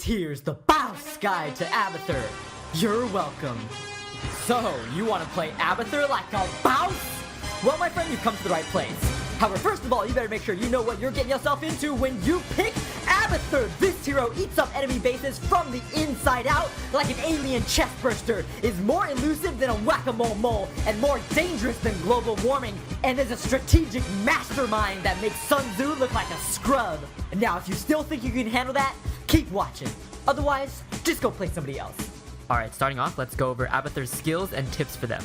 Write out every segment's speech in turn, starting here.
here's the Bounce Guide to Abathur. You're welcome. So, you want to play Abathur like a bounce? Well, my friend, you've come to the right place. However, first of all, you better make sure you know what you're getting yourself into when you pick Abathur. This hero eats up enemy bases from the inside out like an alien chest burster, is more elusive than a whack-a-mole mole, and more dangerous than global warming, and is a strategic mastermind that makes Sun Tzu look like a scrub. And now, if you still think you can handle that, keep watching. Otherwise, just go play somebody else. Alright, starting off, let's go over Abathur's skills and tips for them.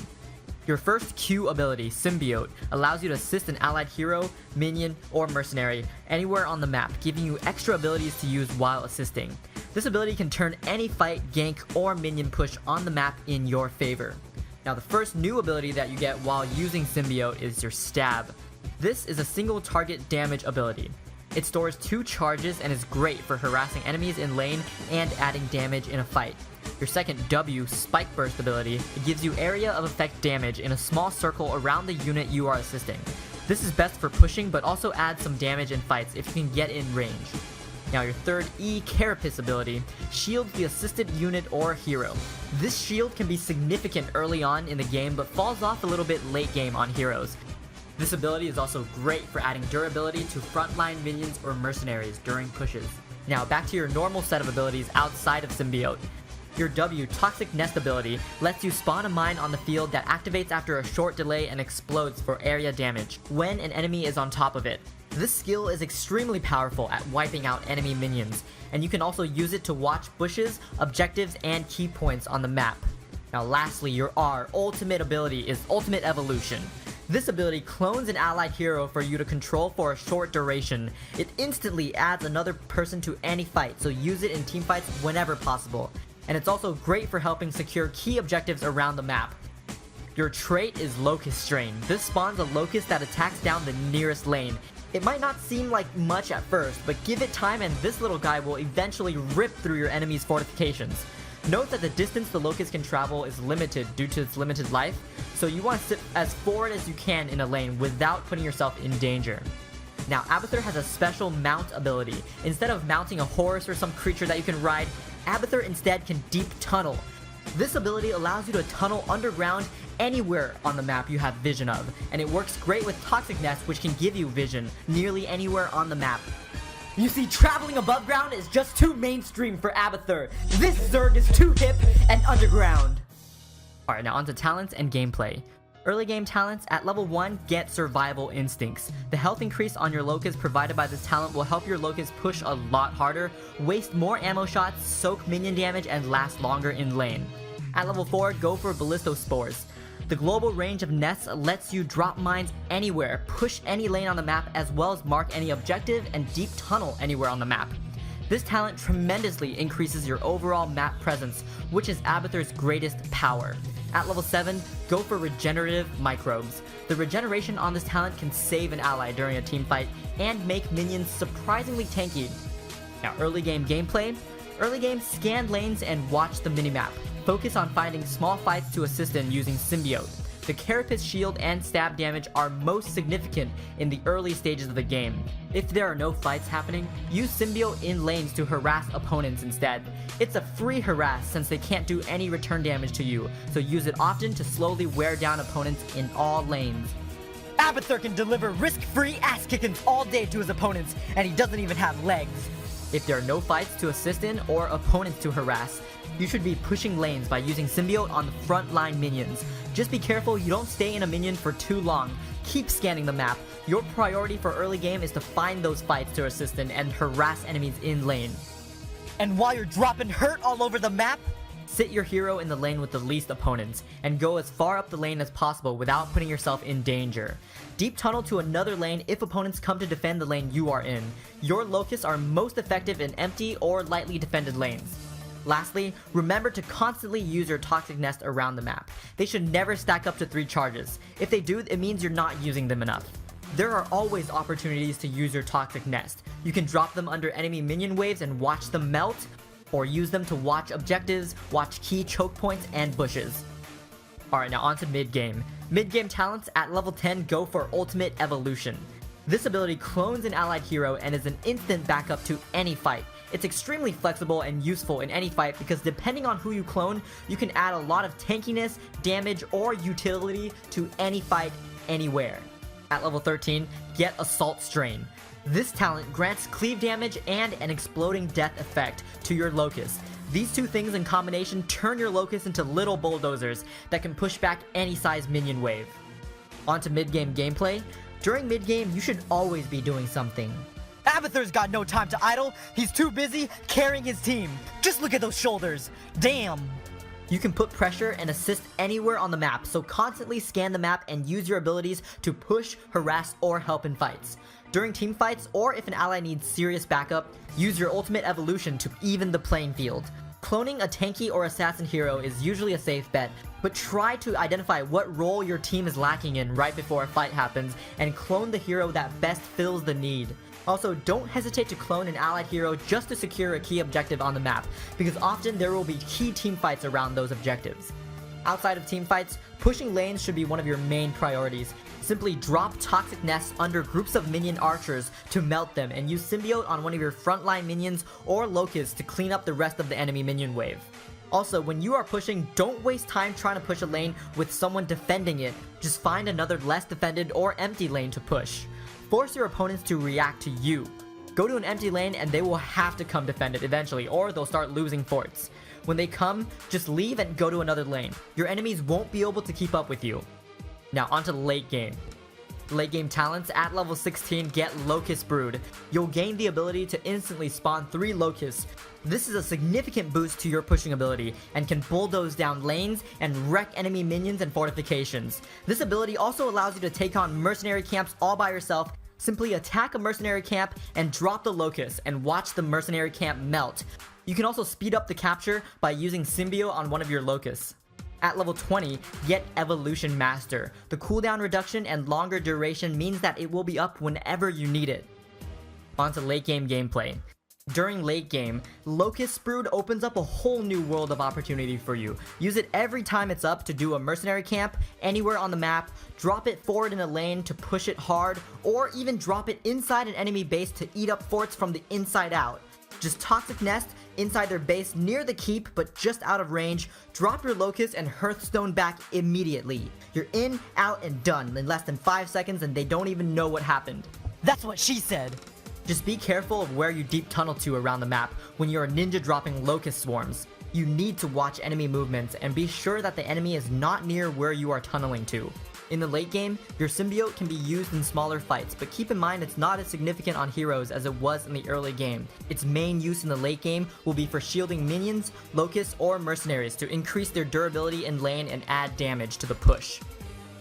Your first Q ability, Symbiote, allows you to assist an allied hero, minion, or mercenary anywhere on the map, giving you extra abilities to use while assisting. This ability can turn any fight, gank, or minion push on the map in your favor. Now, the first new ability that you get while using Symbiote is your Stab. This is a single target damage ability. It stores 2 charges and is great for harassing enemies in lane and adding damage in a fight. Your second W, Spike Burst ability, it gives you area of effect damage in a small circle around the unit you are assisting. This is best for pushing, but also adds some damage in fights if you can get in range. Now, your third E, Carapace ability, shields the assisted unit or hero. This shield can be significant early on in the game, but falls off a little bit late game on heroes. This ability is also great for adding durability to frontline minions or mercenaries during pushes. Now, back to your normal set of abilities outside of Symbiote. Your W, Toxic Nest ability, lets you spawn a mine on the field that activates after a short delay and explodes for area damage when an enemy is on top of it. This skill is extremely powerful at wiping out enemy minions, and you can also use it to watch bushes, objectives, and key points on the map. Now lastly, your R, Ultimate ability, is Ultimate Evolution. This ability clones an allied hero for you to control for a short duration. It instantly adds another person to any fight, so use it in teamfights whenever possible. And it's also great for helping secure key objectives around the map. Your trait is Locust Strain. This spawns a locust that attacks down the nearest lane. It might not seem like much at first, but give it time and this little guy will eventually rip through your enemy's fortifications. Note that the distance the locust can travel is limited due to its limited life, so you want to sit as forward as you can in a lane without putting yourself in danger. Now, Abathur has a special mount ability. Instead of mounting a horse or some creature that you can ride, Abathur instead can deep tunnel. This ability allows you to tunnel underground anywhere on the map you have vision of, and it works great with Toxic Nest, which can give you vision nearly anywhere on the map. You see, traveling above ground is just too mainstream for Abathur. This Zerg is too hip and underground. Alright, now onto talents and gameplay. Early game talents, at level 1, get Survival Instincts. The health increase on your Locust provided by this talent will help your Locust push a lot harder, waste more ammo shots, soak minion damage, and last longer in lane. At level 4, go for Ballistospores. The global range of nests lets you drop mines anywhere, push any lane on the map, as well as mark any objective and deep tunnel anywhere on the map. This talent tremendously increases your overall map presence, which is Abathur's greatest power. At level 7, go for Regenerative Microbes. The regeneration on this talent can save an ally during a teamfight and make minions surprisingly tanky. Now, early game gameplay. Early game, scan lanes and watch the minimap. Focus on finding small fights to assist in using Symbiote. The Carapace shield and stab damage are most significant in the early stages of the game. If there are no fights happening, use Symbiote in lanes to harass opponents instead. It's a free harass since they can't do any return damage to you, so use it often to slowly wear down opponents in all lanes. Abathur can deliver risk-free ass-kickings all day to his opponents, and he doesn't even have legs. If there are no fights to assist in or opponents to harass, you should be pushing lanes by using Symbiote on the front line minions. Just be careful you don't stay in a minion for too long. Keep scanning the map. Your priority for early game is to find those fights to assist in and harass enemies in lane. And while you're dropping hurt all over the map, sit your hero in the lane with the least opponents, and go as far up the lane as possible without putting yourself in danger. Deep tunnel to another lane if opponents come to defend the lane you are in. Your Locusts are most effective in empty or lightly defended lanes. Lastly, remember to constantly use your Toxic Nest around the map. They should never stack up to 3 charges. If they do, it means you're not using them enough. There are always opportunities to use your Toxic Nest. You can drop them under enemy minion waves and watch them melt, or use them to watch objectives, watch key choke points, and bushes. Alright, now on to mid-game. Mid-game talents, at level 10, go for Ultimate Evolution. This ability clones an allied hero and is an instant backup to any fight. It's extremely flexible and useful in any fight because depending on who you clone, you can add a lot of tankiness, damage, or utility to any fight, anywhere. At level 13, get Assault Strain. This talent grants cleave damage and an exploding death effect to your Locust. These two things in combination turn your Locust into little bulldozers that can push back any size minion wave. On to mid-game gameplay. During mid-game, you should always be doing something. Abathur's got no time to idle. He's too busy carrying his team. Just look at those shoulders. Damn. You can put pressure and assist anywhere on the map, so constantly scan the map and use your abilities to push, harass, or help in fights. During team fights, or if an ally needs serious backup, use your ultimate evolution to even the playing field. Cloning a tanky or assassin hero is usually a safe bet, but try to identify what role your team is lacking in right before a fight happens and clone the hero that best fills the need. Also, don't hesitate to clone an allied hero just to secure a key objective on the map, because often there will be key team fights around those objectives. Outside of team fights, pushing lanes should be one of your main priorities. Simply drop toxic nests under groups of minion archers to melt them and use symbiote on one of your frontline minions or locusts to clean up the rest of the enemy minion wave. Also, when you are pushing, don't waste time trying to push a lane with someone defending it. Just find another less defended or empty lane to push. Force your opponents to react to you. Go to an empty lane and they will have to come defend it eventually, or they'll start losing forts. When they come, just leave and go to another lane. Your enemies won't be able to keep up with you. Now onto late game. Late game talents. At level 16, get Locust Brood. You'll gain the ability to instantly spawn 3 Locusts. This is a significant boost to your pushing ability and can bulldoze down lanes and wreck enemy minions and fortifications. This ability also allows you to take on mercenary camps all by yourself. Simply attack a mercenary camp and drop the Locust and watch the mercenary camp melt. You can also speed up the capture by using symbiote on one of your Locusts. At level 20, get Evolution Master. The cooldown reduction and longer duration means that it will be up whenever you need it. On to late game gameplay. During late game, Locust Brood opens up a whole new world of opportunity for you. Use it every time it's up to do a mercenary camp, anywhere on the map, drop it forward in a lane to push it hard, or even drop it inside an enemy base to eat up forts from the inside out. Just toxic nest inside their base near the keep but just out of range, drop your Locust and Hearthstone back immediately. You're in, out, and done in less than 5 seconds and they don't even know what happened. That's what she said! Just be careful of where you deep tunnel to around the map when you're a ninja dropping Locust swarms. You need to watch enemy movements and be sure that the enemy is not near where you are tunneling to. In the late game, your symbiote can be used in smaller fights, but keep in mind it's not as significant on heroes as it was in the early game. Its main use in the late game will be for shielding minions, locusts, or mercenaries to increase their durability in lane and add damage to the push.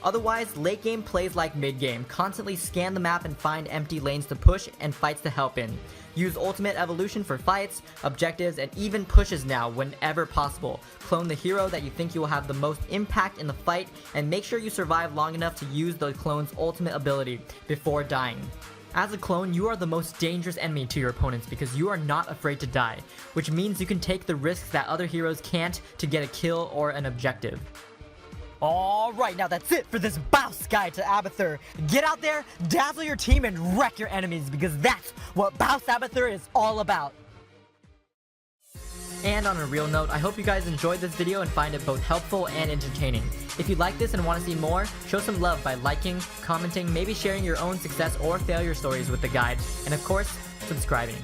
Otherwise, late game plays like mid game. Constantly scan the map and find empty lanes to push and fights to help in. Use ultimate evolution for fights, objectives, and even pushes now whenever possible. Clone the hero that you think you will have the most impact in the fight, and make sure you survive long enough to use the clone's ultimate ability before dying. As a clone, you are the most dangerous enemy to your opponents because you are not afraid to die, which means you can take the risks that other heroes can't to get a kill or an objective. Alright, now that's it for this Bouse Guide to Abathur. Get out there, dazzle your team, and wreck your enemies because that's what Bouse Abathur is all about. And on a real note, I hope you guys enjoyed this video and find it both helpful and entertaining. If you like this and want to see more, show some love by liking, commenting, maybe sharing your own success or failure stories with the guide, and of course, subscribing.